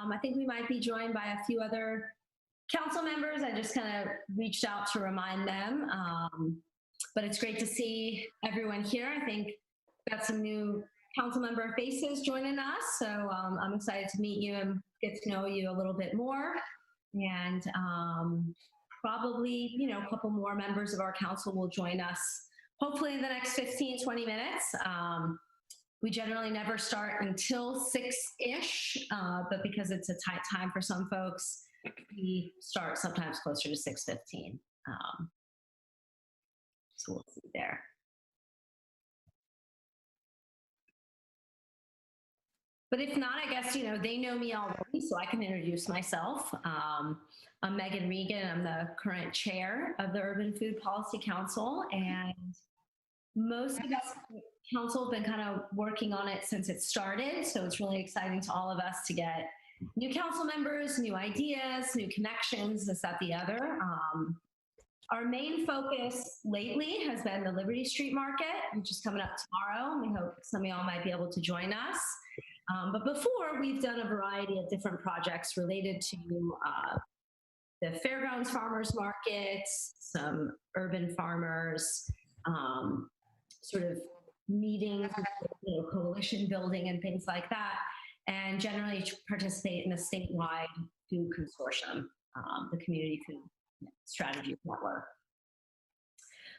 I think we might be joined by a few other council members. I just kind of reached out to remind them. But it's great to see everyone here. I think we've got some new council member faces joining us. So I'm excited to meet you and get to know you a little bit more. And probably, a couple more members of our council will join us, hopefully in the next 15, 20 minutes. We generally never start until 6-ish, but because it's a tight time for some folks, we start sometimes closer to 6:15. So we'll see there. But if not, I guess, they know me already, so I can introduce myself. I'm Megan Regan. I'm the current chair of the Urban Food Policy Council, and most of us council have been kind of working on it since it started. So it's really exciting to all of us to get new council members, new ideas, new connections, this, that, the other. Our main focus lately has been the Liberty Street Market, which is coming up tomorrow. We hope some of y'all might be able to join us. But before, we've done a variety of different projects related to the Fairgrounds Farmers Markets, some urban farmers, sort of meetings, coalition building and things like that, and generally participate in a statewide food consortium, the Community Food Strategy Network.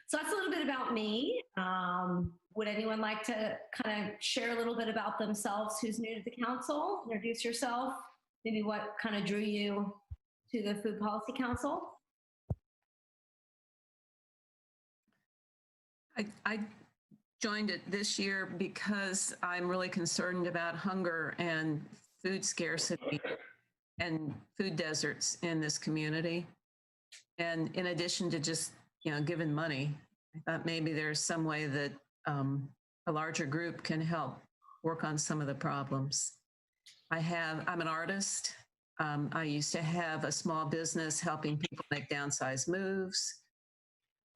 So that's a little bit about me. Would anyone like to kind of share a little bit about themselves, who's new to the council? Introduce yourself, maybe what kind of drew you to the Food Policy Council? I joined it this year because I'm really concerned about hunger and food scarcity and food deserts in this community. And in addition to just, giving money, I thought maybe there's some way that a larger group can help work on some of the problems. I'm an artist. I used to have a small business helping people make downsized moves.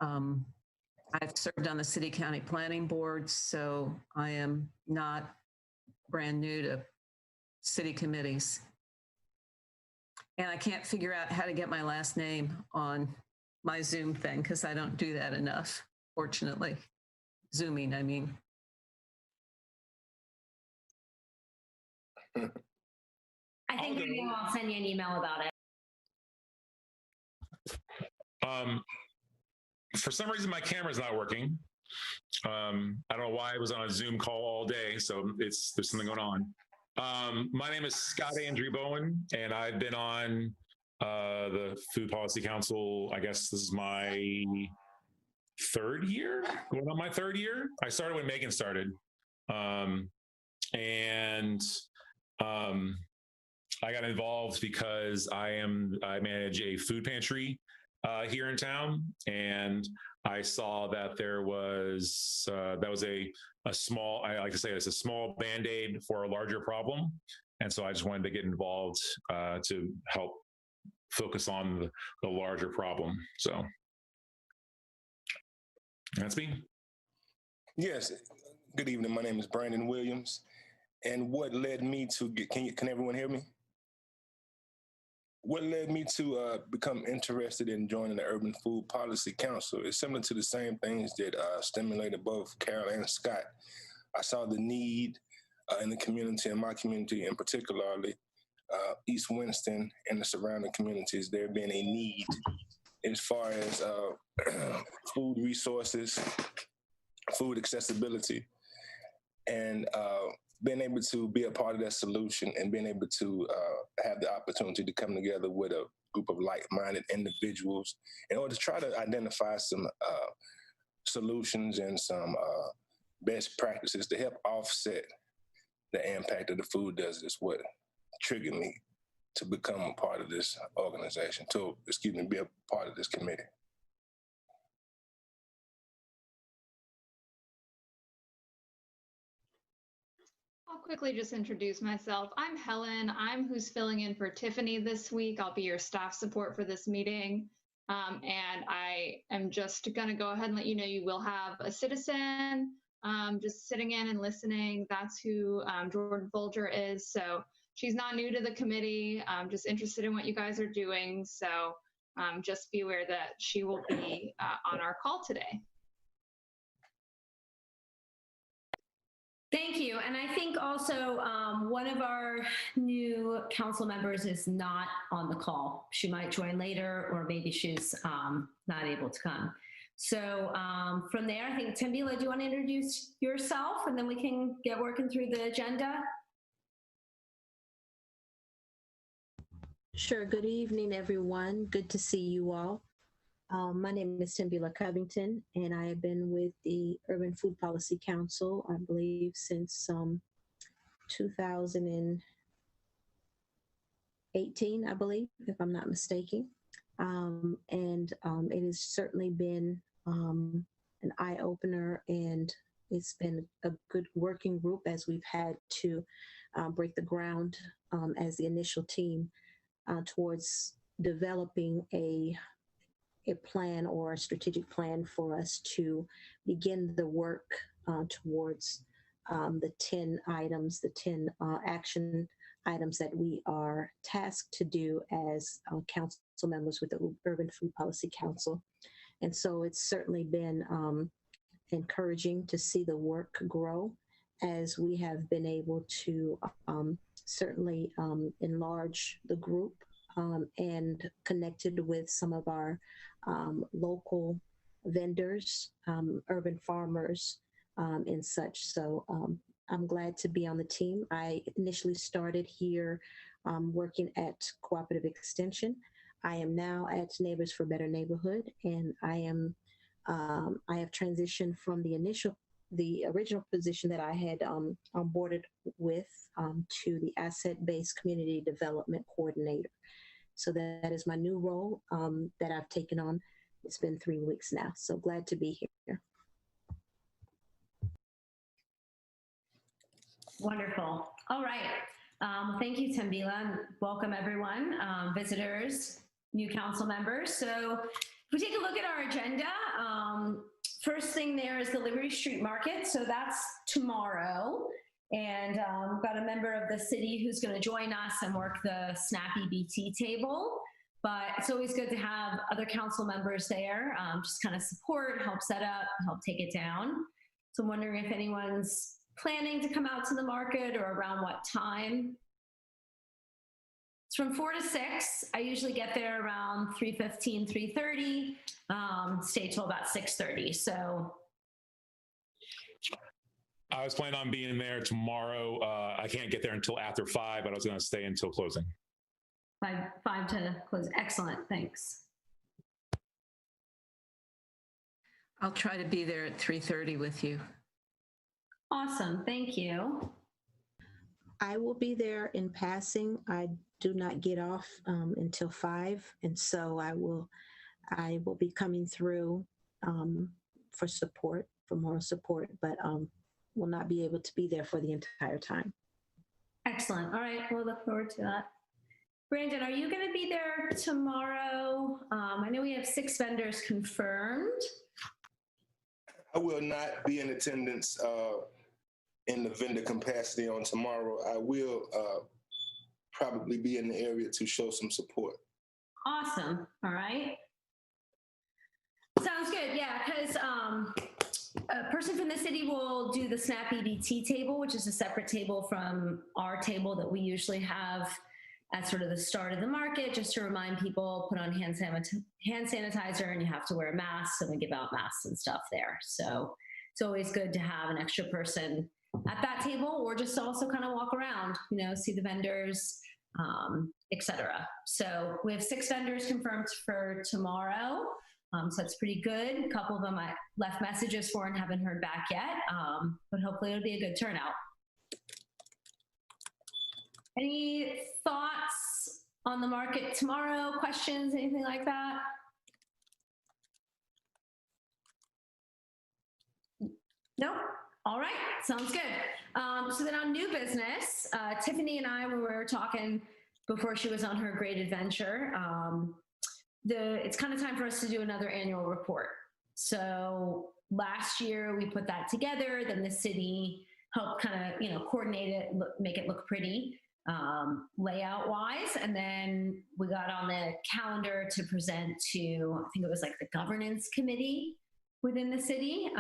I've served on the city county planning board, so I am not brand new to city committees. And I can't figure out how to get my last name on my Zoom thing because I don't do that enough, fortunately. Zooming, I mean. I think I'll send you an email about it. For some reason, my camera's not working. I don't know why I was on a Zoom call all day, so there's something going on. My name is Scott Andrew Bowen, and I've been on the Food Policy Council. I guess this is my third year, going on my third year. I started when Megan started. I got involved because I manage a food pantry here in town, and I saw that there was a small, I like to say it's a small Band-Aid for a larger problem. And so I just wanted to get involved to help focus on the larger problem. So that's me. Yes. Good evening. My name is Brandon Williams. And what led me to can everyone hear me? What led me to become interested in joining the Urban Food Policy Council is similar to the same things that stimulated both Carol and Scott. I saw the need in the community, in my community, and particularly East Winston and the surrounding communities, there being a need as far as food resources, food accessibility, and being able to be a part of that solution and being able to have the opportunity to come together with a group of like-minded individuals in order to try to identify some solutions and some best practices to help offset the impact of the food desert is what triggered me to become a part of this organization, be a part of this committee. I'll quickly just introduce myself. I'm Helen. I'm who's filling in for Tiffany this week. I'll be your staff support for this meeting. And I am just going to go ahead and let you know you will have a citizen just sitting in and listening. That's who Jordan Folger is. So she's not new to the committee, just interested in what you guys are doing. So just be aware that she will be on our call today. Thank you. And I think also one of our new council members is not on the call. She might join later, or maybe she's not able to come. So from there, I think, Tambila, do you want to introduce yourself and then we can get working through the agenda? Sure. Good evening, everyone. Good to see you all. My name is Tambila Covington, and I have been with the Urban Food Policy Council, I believe, since 2018, I believe, if I'm not mistaken. It has certainly been an eye-opener, and it's been a good working group as we've had to break the ground as the initial team towards developing a plan or a strategic plan for us to begin the work towards the 10 items, the 10 action items that we are tasked to do as council members with the Urban Food Policy Council. And so it's certainly been encouraging to see the work grow as we have been able to certainly enlarge the group and connected with some of our local vendors, urban farmers, and such. So I'm glad to be on the team. I initially started here working at Cooperative Extension. I am now at Neighbors for Better Neighborhood, and I have transitioned from the original position that I had onboarded with to the Asset-Based Community Development Coordinator. So that is my new role that I've taken on. It's been 3 weeks now, so glad to be here. Wonderful. All right. Thank you, Tambila, and welcome everyone, visitors, new council members. So if we take a look at our agenda, first thing there is the Liberty Street Market. So that's tomorrow. And we've got a member of the city who's going to join us and work the Snappy BT table. But it's always good to have other council members there, just kind of support, help set up, help take it down. So I'm wondering if anyone's planning to come out to the market or around what time. It's from 4 to 6. I usually get there around 3:15, 3:30, stay till about 6:30. So I was planning on being there tomorrow. I can't get there until after 5, but I was going to stay until closing. 5 to close. Excellent. Thanks. I'll try to be there at 3:30 with you. Awesome. Thank you. I will be there in passing. I do not get off until 5, and so I will be coming through for support, for moral support, but will not be able to be there for the entire time. Excellent. All right. We'll look forward to that. Brandon, are you going to be there tomorrow? I know we have 6 vendors confirmed. I will not be in attendance in the vendor capacity on tomorrow. I will probably be in the area to show some support. Awesome. All right. Sounds good. Yeah, because a person from the city will do the Snappy BT table, which is a separate table from our table that we usually have at sort of the start of the market, just to remind people, put on hand sanitizer, and you have to wear a mask, and we give out masks and stuff there. So it's always good to have an extra person at that table, or just also kind of walk around, see the vendors, etc. So we have 6 vendors confirmed for tomorrow. So that's pretty good. A couple of them I left messages for and haven't heard back yet, but hopefully it'll be a good turnout. Any thoughts on the market tomorrow? Questions, anything like that? Nope. All right. Sounds good. So then on new business, Tiffany and I, when we were talking before she was on her great adventure, it's kind of time for us to do another annual report. So last year we put that together, then the city helped kind of, coordinate it, make it look pretty. layout wise. And then we got on the calendar to present to, I think it was like the governance committee within the city.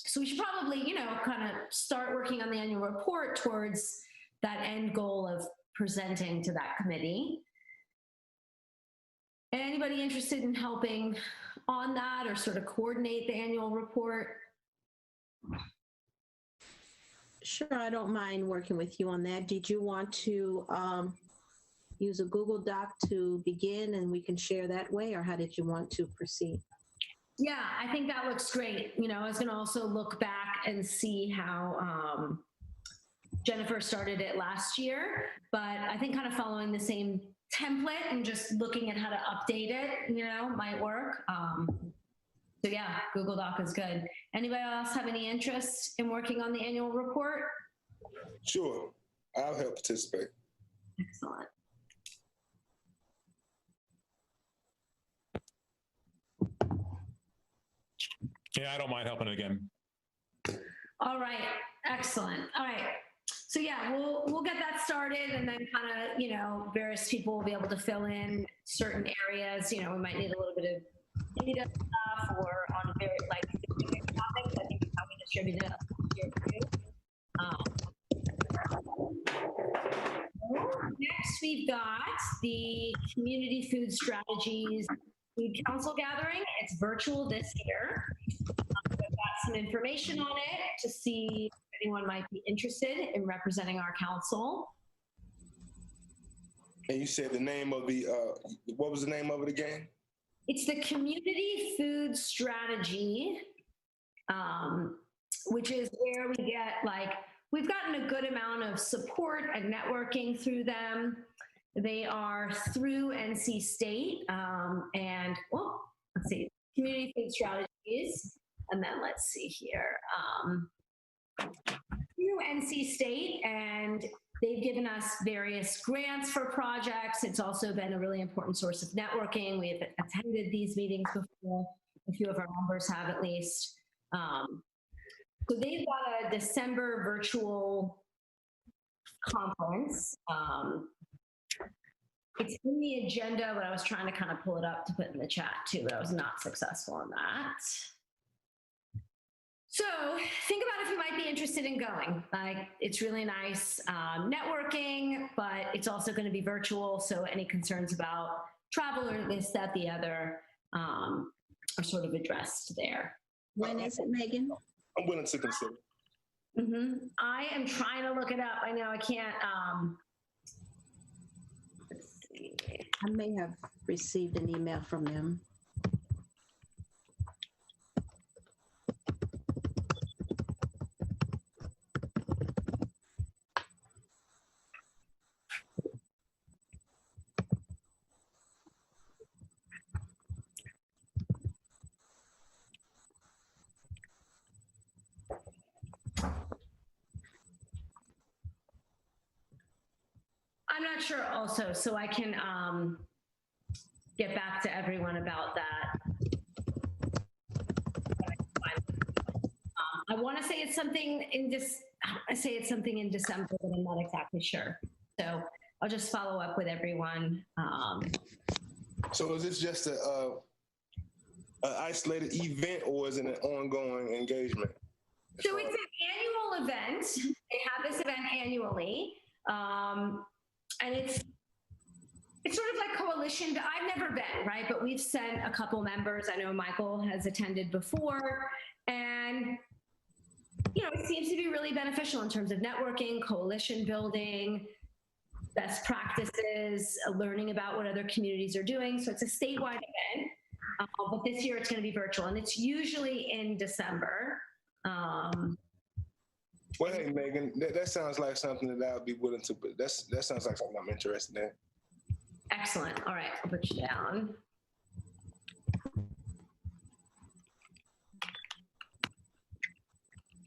So we should probably, kind of start working on the annual report towards that end goal of presenting to that committee. Anybody interested in helping on that or sort of coordinate the annual report? Sure, I don't mind working with you on that. Did you want to use a Google Doc to begin and we can share that way, or how did you want to proceed? Yeah, I think that looks great. I was going to also look back and see how Jennifer started it last year, but I think kind of following the same template and just looking at how to update it, might work. So yeah, Google Doc is good. Anybody else have any interest in working on the annual report? Sure, I'll help participate. Excellent. Yeah, I don't mind helping again. All right, excellent. All right. So yeah, we'll get that started, and then kind of, various people will be able to fill in certain areas. We might need a little bit of data stuff or on very specific topics. I think that's how we distributed it here too. Next, we've got the Community Food Strategies Food Council Gathering. It's virtual this year. We've got some information on it to see if anyone might be interested in representing our council. And you said the name of the, what was the name of it again? It's the Community Food Strategy, which is where we get we've gotten a good amount of support and networking through them. They are through NC State and, let's see, Community Food Strategies. And then let's see here, through NC State, and they've given us various grants for projects. It's also been a really important source of networking. We have attended these meetings before, a few of our members have at least. So they've got a December virtual conference. It's in the agenda, but I was trying to kind of pull it up to put in the chat too, but I was not successful in that. So think about if you might be interested in going. It's really nice networking, but it's also going to be virtual. So any concerns about travel or this, that, the other are sort of addressed there. When is it, Megan? I'm willing to consider. I am trying to look it up. I know I can't. Let's see. I may have received an email from them. I'm not sure also, so I can get back to everyone about that. I want to say it's something in December, but I'm not exactly sure. So I'll just follow up with everyone. So is this just an isolated event, or is it an ongoing engagement? So it's an annual event. They have this event annually. And it's sort of like coalition. I've never been, right? But we've sent a couple members. I know Michael has attended before. And, it seems to be really beneficial in terms of networking, coalition building, best practices, learning about what other communities are doing. So it's a statewide event. But this year it's going to be virtual. And it's usually in December. Well, hey, Megan, that sounds like something that I would be willing to, but that sounds like something I'm interested in. Excellent. All right, I'll put you down.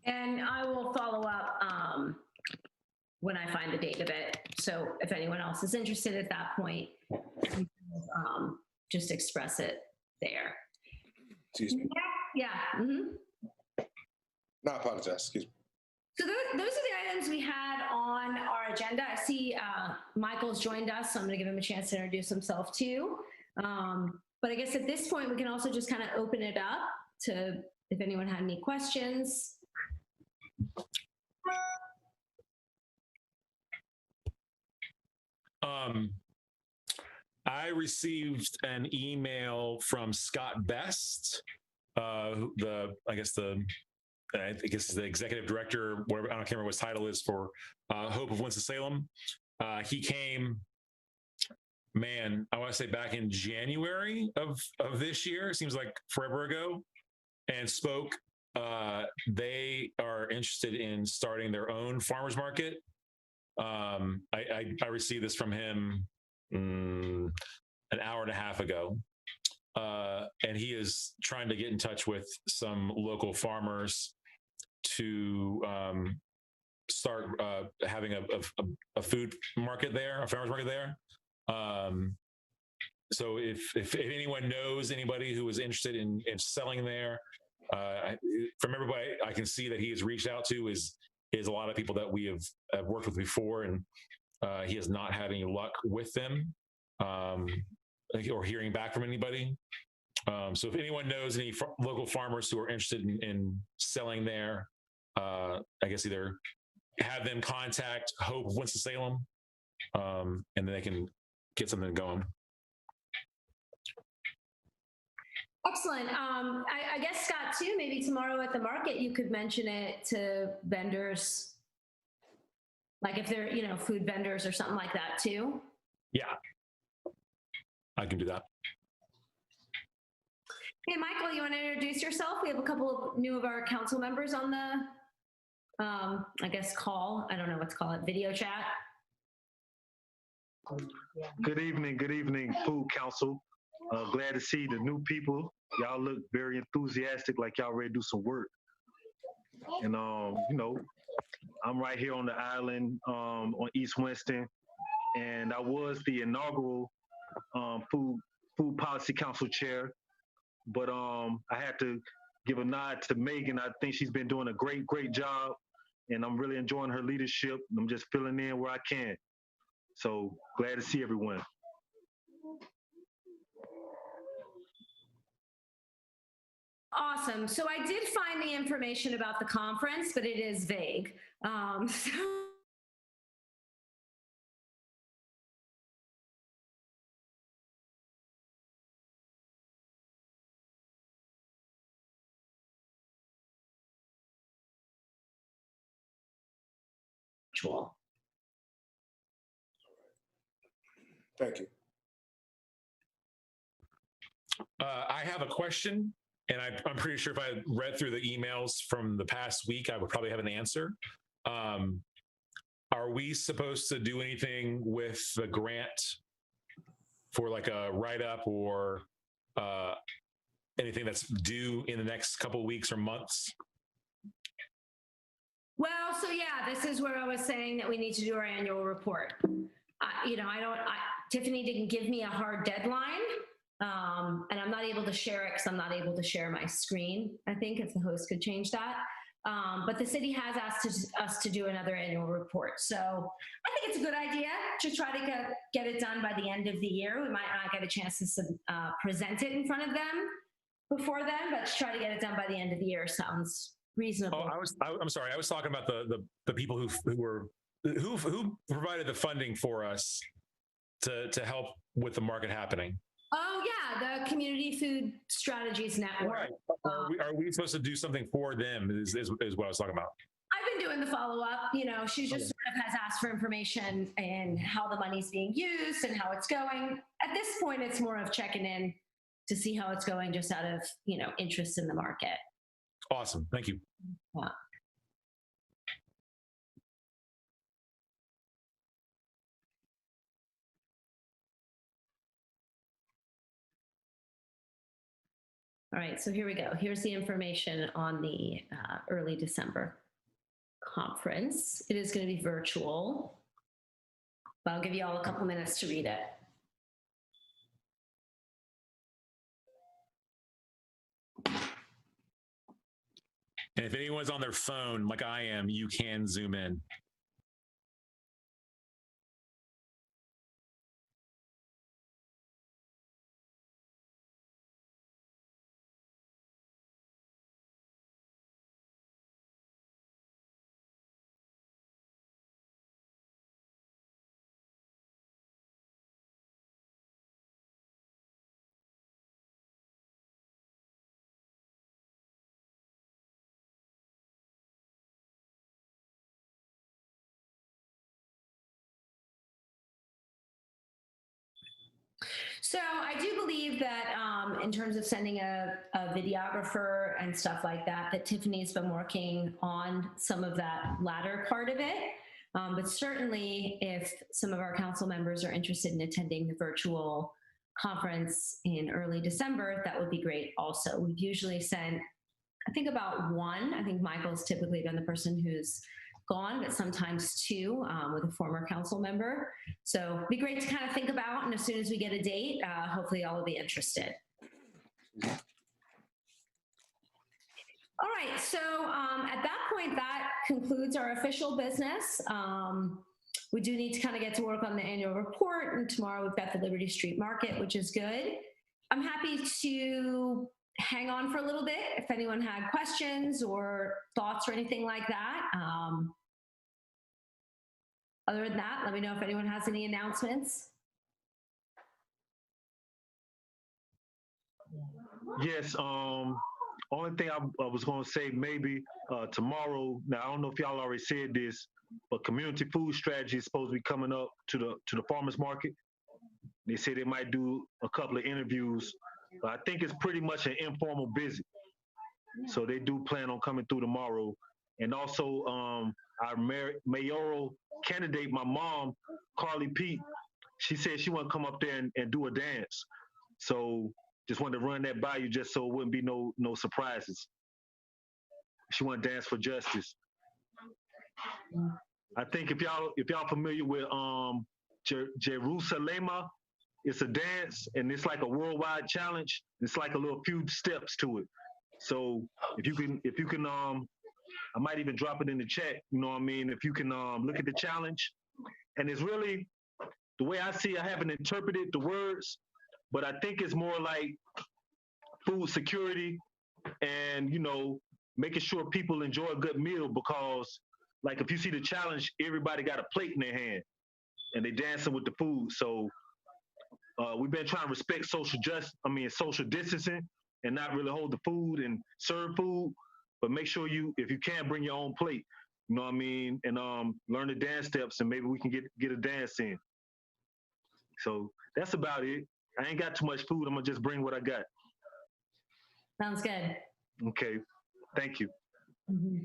And I will follow up when I find the date of it. So if anyone else is interested at that point, just express it there. Excuse me. Yeah. No, I apologize. Excuse me. So those are the items we had on our agenda. I see Michael's joined us, so I'm going to give him a chance to introduce himself too. But I guess at this point, we can also just kind of open it up to if anyone had any questions. I received an email from Scott Best, I guess the executive director, whatever, I can't remember what his title is for Hope of Winston-Salem. He came, man, I want to say back in January of this year, seems like forever ago, and spoke. They are interested in starting their own farmers market. I received this from him an hour and a half ago. And he is trying to get in touch with some local farmers to start having a food market there, a farmers market there. So if anyone knows anybody who is interested in selling there, from everybody I can see that he has reached out to is a lot of people that we have worked with before, and he has not had any luck with them or hearing back from anybody. So if anyone knows any local farmers who are interested in selling there, I guess either have them contact Hope of Winston-Salem, and then they can get something going. Excellent. I guess, Scott, too, maybe tomorrow at the market, you could mention it to vendors, like if they're, food vendors or something like that, too. Yeah, I can do that. Hey, Michael, you want to introduce yourself? We have a couple of our council members on the, I guess, call. I don't know what to call it, video chat. Good evening, Food Council. Glad to see the new people. Y'all look very enthusiastic, like y'all ready to do some work. And, I'm right here on the island on East Winston, and I was the inaugural Food Policy Council chair. But I had to give a nod to Megan. I think she's been doing a great job, and I'm really enjoying her leadership. I'm just filling in where I can. So glad to see everyone. Awesome. So I did find the information about the conference, but it is vague. Virtual. Thank you. I have a question, and I'm pretty sure if I read through the emails from the past week, I would probably have an answer. Are we supposed to do anything with the grant for like a write-up or anything that's due in the next couple of weeks or months? Well, so yeah, this is where I was saying that we need to do our annual report. Tiffany didn't give me a hard deadline, and I'm not able to share it because I'm not able to share my screen. I think if the host could change that. But the city has asked us to do another annual report. So I think it's a good idea to try to get it done by the end of the year. We might not get a chance to present it in front of them before then, but to try to get it done by the end of the year sounds reasonable. Oh, I'm sorry. I was talking about the people who provided the funding for us to help with the market happening. Oh yeah, the Community Food Strategies Network. Right. Are we supposed to do something for them? Is what I was talking about. I've been doing the follow-up. She just sort of has asked for information and how the money's being used and how it's going. At this point, it's more of checking in to see how it's going, just out of interest in the market. Awesome. Thank you. Yeah. All right, so here we go. Here's the information on the early December conference. It is going to be virtual, but I'll give you all a couple minutes to read it. And if anyone's on their phone like I am, you can zoom in. So I do believe that in terms of sending a videographer and stuff like that, that Tiffany's been working on some of that latter part of it. But certainly if some of our council members are interested in attending the virtual conference in early December, that would be great also. We've usually sent, I think, about one. I think Michael's typically been the person who's gone, but sometimes two with a former council member. So it'd be great to kind of think about, and as soon as we get a date, hopefully all will be interested. All right, so at that point, that concludes our official business. We do need to kind of get to work on the annual report, and tomorrow we've got the Liberty Street Market, which is good. I'm happy to hang on for a little bit if anyone had questions or thoughts or anything like that. Other than that, let me know if anyone has any announcements. Yes, only thing I was going to say, maybe tomorrow, now I don't know if y'all already said this, but community food strategy is supposed to be coming up to the farmers market. They say they might do a couple of interviews. I think it's pretty much an informal visit. So they do plan on coming through tomorrow. And also our mayoral candidate, my mom, Carly Pete, she said she want to come up there and do a dance. So just wanted to run that by you just so it wouldn't be no surprises. She want to dance for justice. I think if y'all familiar with Jerusalem, it's a dance and it's like a worldwide challenge. It's like a little few steps to it. So if you can I might even drop it in the chat, you know what I mean? If you can look at the challenge. And it's really, the way I see it, I haven't interpreted the words, but I think it's more like food security and, you know, making sure people enjoy a good meal, because like if you see the challenge, everybody got a plate in their hand and they dancing with the food. So we've been trying to respect social distancing and not really hold the food and serve food, but make sure if you can, bring your own plate, you know what I mean? And learn the dance steps and maybe we can get a dance in. So that's about it. I ain't got too much food. I'm gonna just bring what I got. Sounds good. Okay, thank you. Mm-hmm.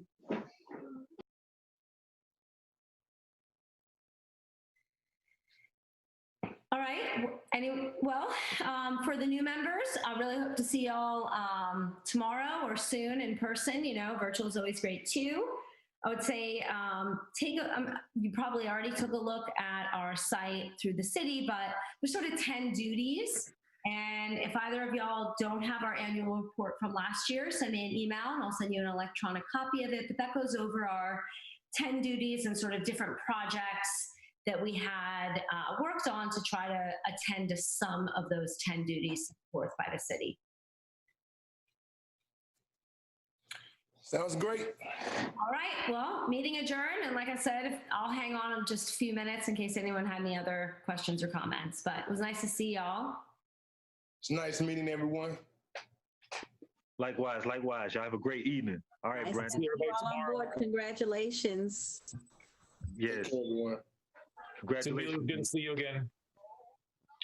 All right. For the new members, I really hope to see y'all tomorrow or soon in person. You know, virtual is always great too. I would say you probably already took a look at our site through the city, but there's sort of 10 duties. And if either of y'all don't have our annual report from last year, send me an email and I'll send you an electronic copy of it. But that goes over our 10 duties and sort of different projects that we had worked on to try to attend to some of those 10 duties set forth by the city. Sounds great. All right, well, meeting adjourned. And like I said, I'll hang on just a few minutes in case anyone had any other questions or comments, but it was nice to see y'all. It's nice meeting everyone. Likewise. Y'all have a great evening. All right, Nice Brandon. to see you all on board. Congratulations. Yes. Take care, everyone. Congratulations. Good to see you again.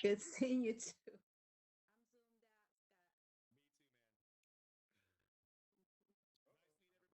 Good seeing you too.